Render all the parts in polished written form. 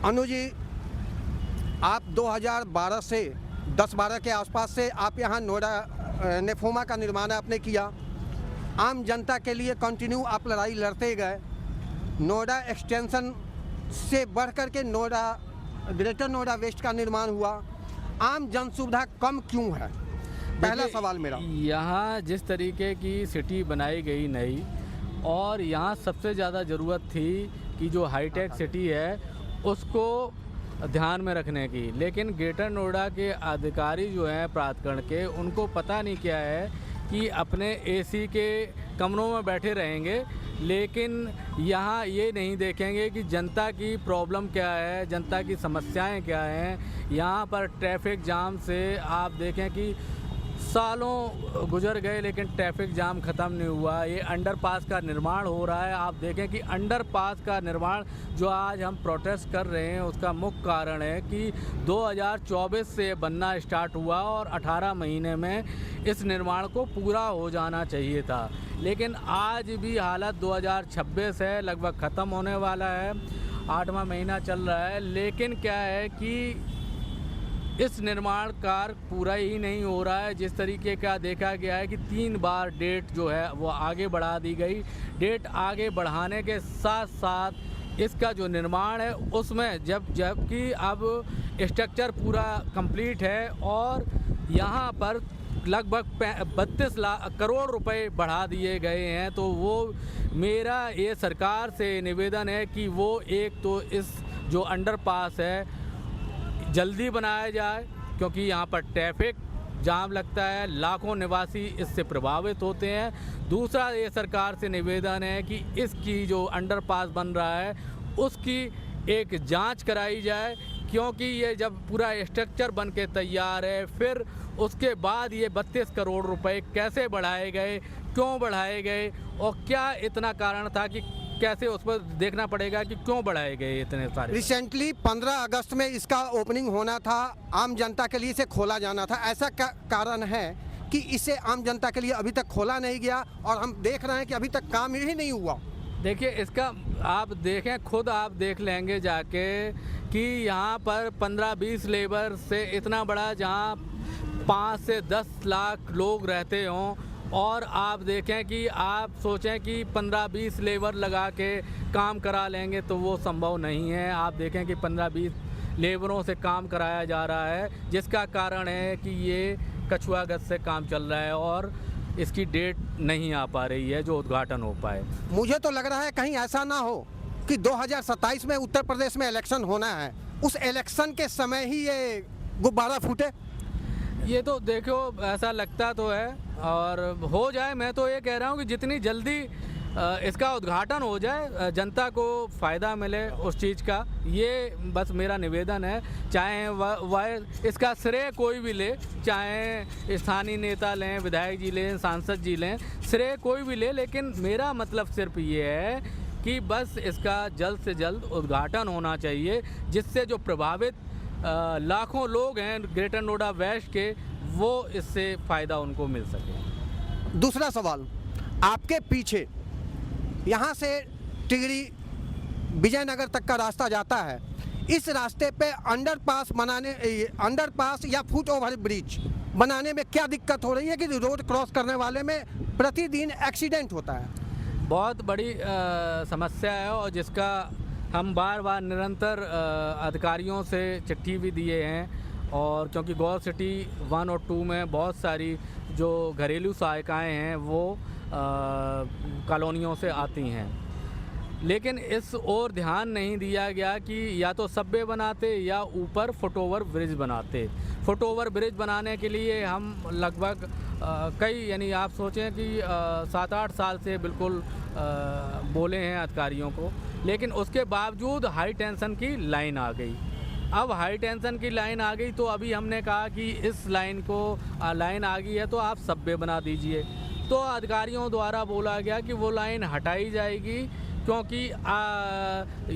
अनु जी, आप 2012 से 10-12 के आसपास से आप यहाँ नोएडा नेफोमा का निर्माण आपने किया। आम जनता के लिए कंटिन्यू आप लड़ाई लड़ते गए। नोएडा एक्सटेंशन से बढ़ कर के नोएडा ग्रेटर नोएडा वेस्ट का निर्माण हुआ। आम जन सुविधा कम क्यों है? पहला सवाल मेरा। यहाँ जिस तरीके की सिटी बनाई गई नई, और यहाँ सबसे ज़्यादा ज़रूरत थी कि जो हाईटेक सिटी है उसको ध्यान में रखने की, लेकिन ग्रेटर नोएडा के अधिकारी जो हैं प्राधिकरण के, उनको पता नहीं क्या है कि अपने एसी के कमरों में बैठे रहेंगे, लेकिन यहाँ ये नहीं देखेंगे कि जनता की प्रॉब्लम क्या है, जनता की समस्याएं क्या हैं। यहाँ पर ट्रैफिक जाम से आप देखें कि सालों गुजर गए लेकिन ट्रैफिक जाम ख़त्म नहीं हुआ। ये अंडरपास का निर्माण हो रहा है। आप देखें कि अंडरपास का निर्माण जो आज हम प्रोटेस्ट कर रहे हैं उसका मुख्य कारण है कि 2024 से बनना स्टार्ट हुआ और 18 महीने में इस निर्माण को पूरा हो जाना चाहिए था, लेकिन आज भी हालत 2026 है, लगभग ख़त्म होने वाला है, 8वां महीना चल रहा है, लेकिन क्या है कि इस निर्माण कार्य पूरा ही नहीं हो रहा है। जिस तरीके का देखा गया है कि 3 बार डेट जो है वो आगे बढ़ा दी गई। डेट आगे बढ़ाने के साथ साथ इसका जो निर्माण है उसमें जबकि अब स्ट्रक्चर पूरा कंप्लीट है और यहाँ पर लगभग 32 करोड़ रुपए बढ़ा दिए गए हैं। तो वो मेरा ये सरकार से निवेदन है कि वो एक तो इस जो अंडरपास है जल्दी बनाया जाए, क्योंकि यहाँ पर ट्रैफिक जाम लगता है, लाखों निवासी इससे प्रभावित होते हैं। दूसरा ये सरकार से निवेदन है कि इसकी जो अंडरपास बन रहा है उसकी एक जांच कराई जाए, क्योंकि ये जब पूरा स्ट्रक्चर बन के तैयार है, फिर उसके बाद ये 32 करोड़ रुपए कैसे बढ़ाए गए, क्यों बढ़ाए गए, और क्या इतना कारण था कि कैसे उस पर देखना पड़ेगा कि क्यों बढ़ाए गए इतने सारे। रिसेंटली 15 अगस्त में इसका ओपनिंग होना था, आम जनता के लिए इसे खोला जाना था। ऐसा कारण है कि इसे आम जनता के लिए अभी तक खोला नहीं गया और हम देख रहे हैं कि अभी तक काम ही नहीं हुआ। देखिए, इसका आप देखें, खुद आप देख लेंगे जाके कि यहाँ पर 15-20 लेबर से इतना बड़ा, जहाँ 5 से 10 लाख लोग रहते हों, और आप देखें कि आप सोचें कि 15-20 लेबर लगा के काम करा लेंगे तो वो संभव नहीं है। आप देखें कि 15-20 लेबरों से काम कराया जा रहा है, जिसका कारण है कि ये कछुआगत से काम चल रहा है और इसकी डेट नहीं आ पा रही है जो उद्घाटन हो पाए। मुझे तो लग रहा है कहीं ऐसा ना हो कि 2027 में उत्तर प्रदेश में इलेक्शन होना है, उस इलेक्शन के समय ही ये गुब्बारा फूटे। ये तो देखो, ऐसा लगता तो है और हो जाए। मैं तो ये कह रहा हूँ कि जितनी जल्दी इसका उद्घाटन हो जाए, जनता को फ़ायदा मिले उस चीज़ का, ये बस मेरा निवेदन है। चाहे वह इसका श्रेय कोई भी ले, चाहे स्थानीय नेता लें, विधायक जी लें, सांसद जी लें, श्रेय कोई भी ले, लेकिन मेरा मतलब सिर्फ ये है कि बस इसका जल्द से जल्द उद्घाटन होना चाहिए, जिससे जो प्रभावित लाखों लोग हैं ग्रेटर नोएडा वेस्ट के, वो इससे फ़ायदा उनको मिल सके। दूसरा सवाल, आपके पीछे यहाँ से टिगरी विजयनगर तक का रास्ता जाता है। इस रास्ते पे अंडरपास या फुट ओवर ब्रिज बनाने में क्या दिक्कत हो रही है कि रोड क्रॉस करने वाले में प्रतिदिन एक्सीडेंट होता है? बहुत बड़ी समस्या है और जिसका हम बार बार निरंतर अधिकारियों से चिट्ठी भी दिए हैं, और क्योंकि गौर सिटी 1 और 2 में बहुत सारी जो घरेलू सहायिकाएँ हैं वो कॉलोनियों से आती हैं, लेकिन इस ओर ध्यान नहीं दिया गया कि या तो सबवे बनाते या ऊपर फुटओवर ब्रिज बनाते। फुटओवर ब्रिज बनाने के लिए हम लगभग यानी आप सोचें कि 7-8 साल से बिल्कुल बोले हैं अधिकारियों को, लेकिन उसके बावजूद हाई टेंशन की लाइन आ गई। अब हाई टेंशन की लाइन आ गई तो अभी हमने कहा कि इस लाइन आ गई है तो आप सबवे बना दीजिए। तो अधिकारियों द्वारा बोला गया कि वो लाइन हटाई जाएगी, क्योंकि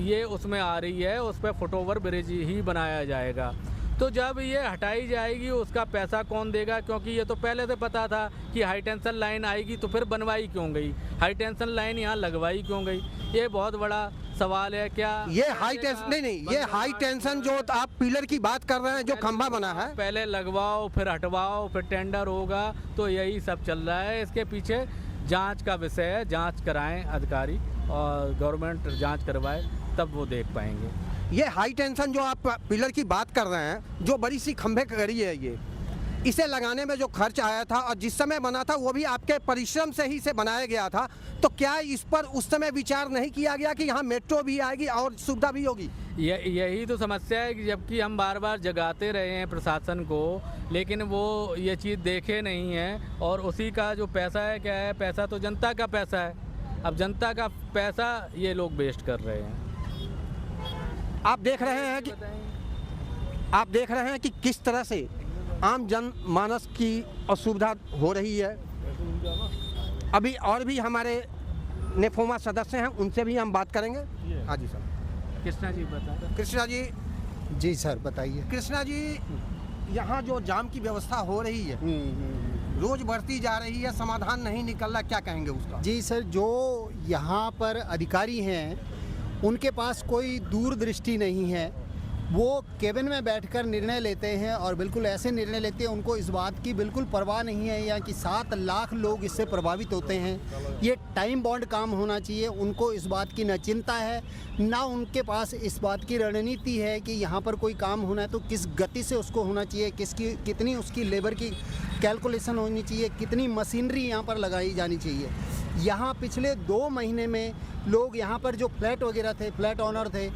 ये उसमें आ रही है, उस पर फुटओवर ब्रिज ही बनाया जाएगा। तो जब ये हटाई जाएगी उसका पैसा कौन देगा, क्योंकि ये तो पहले से पता था कि हाई टेंशन लाइन आएगी, तो फिर बनवाई क्यों गई, हाई टेंशन लाइन यहाँ लगवाई क्यों गई। ये बहुत बड़ा सवाल है क्या ये हाई टेंशन नहीं, ये हाई टेंशन जो आप पिलर की बात कर रहे हैं, जो खंभा बना है, पहले लगवाओ फिर हटवाओ फिर टेंडर होगा, तो यही सब चल रहा है। इसके पीछे जांच का विषय है, जांच कराएं अधिकारी और गवर्नमेंट जांच करवाए, तब वो देख पाएंगे। ये हाई टेंशन जो आप पिलर की बात कर रहे हैं, जो बड़ी सी खंभे कड़ी है, ये इसे लगाने में जो खर्च आया था और जिस समय बना था वो भी आपके परिश्रम से ही इसे बनाया गया था, तो क्या इस पर उस समय विचार नहीं किया गया कि यहाँ मेट्रो भी आएगी और सुविधा भी होगी? यही तो समस्या है कि जबकि हम बार बार जगाते रहे हैं प्रशासन को, लेकिन वो ये चीज़ देखे नहीं है। और उसी का जो पैसा है, क्या है, पैसा तो जनता का पैसा है। अब जनता का पैसा ये लोग वेस्ट कर रहे हैं। आप देख रहे हैं कि किस तरह से आम जन मानस की असुविधा हो रही है। अभी और भी हमारे नेफोमा सदस्य हैं, उनसे भी हम बात करेंगे। हाँ जी सर। कृष्णा जी बताएं। कृष्णा जी। जी सर बताइए। कृष्णा जी, यहाँ जो जाम की व्यवस्था हो रही है, रोज बढ़ती जा रही है, समाधान नहीं निकल रहा, क्या कहेंगे उसका? जी सर, जो यहाँ पर अधिकारी हैं उनके पास कोई दूरदृष्टि नहीं है। वो केबिन में बैठकर निर्णय लेते हैं और बिल्कुल ऐसे निर्णय लेते हैं, उनको इस बात की बिल्कुल परवाह नहीं है यहाँ कि 7 लाख लोग इससे प्रभावित होते हैं। ये टाइम बॉन्ड काम होना चाहिए, उनको इस बात की न चिंता है, ना उनके पास इस बात की रणनीति है कि यहाँ पर कोई काम होना है तो किस गति से उसको होना चाहिए, कितनी उसकी लेबर की कैलकुलेशन होनी चाहिए, कितनी मशीनरी यहाँ पर लगाई जानी चाहिए। यहाँ पिछले 2 महीने में लोग यहाँ पर जो फ्लैट वगैरह थे, फ्लैट ऑनर थे,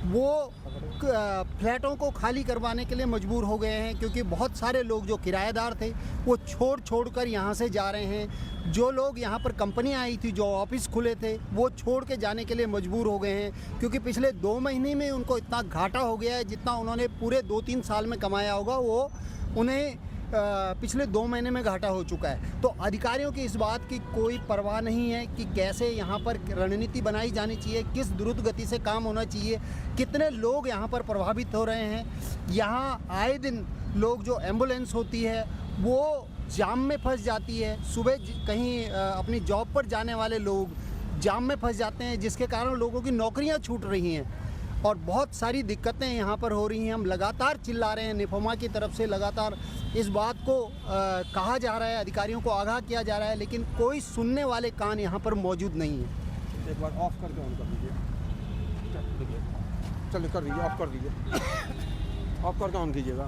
वो फ्लैटों को खाली करवाने के लिए मजबूर हो गए हैं, क्योंकि बहुत सारे लोग जो किराएदार थे वो छोड़ कर यहाँ से जा रहे हैं। जो लोग यहाँ पर कंपनियाँ आई थी, जो ऑफिस खुले थे, वो छोड़ के जाने के लिए मजबूर हो गए हैं, क्योंकि पिछले 2 महीने में उनको इतना घाटा हो गया है, जितना उन्होंने पूरे 2-3 साल में कमाया होगा वो उन्हें पिछले 2 महीने में घाटा हो चुका है। तो अधिकारियों की इस बात की कोई परवाह नहीं है कि कैसे यहाँ पर रणनीति बनाई जानी चाहिए, किस द्रुत गति से काम होना चाहिए, कितने लोग यहाँ पर प्रभावित हो रहे हैं। यहाँ आए दिन लोग, जो एम्बुलेंस होती है वो जाम में फंस जाती है। सुबह कहीं अपनी जॉब पर जाने वाले लोग जाम में फंस जाते हैं, जिसके कारण लोगों की नौकरियाँ छूट रही हैं और बहुत सारी दिक्कतें यहाँ पर हो रही हैं। हम लगातार चिल्ला रहे हैं, नेफोमा की तरफ से लगातार इस बात को कहा जा रहा है, अधिकारियों को आगाह किया जा रहा है, लेकिन कोई सुनने वाले कान यहाँ पर मौजूद नहीं है। एक बार ऑफ करके ऑन कर दीजिए। चलिए कर दीजिए, ऑफ कर दीजिए। ऑफ करके ऑन कीजिएगा।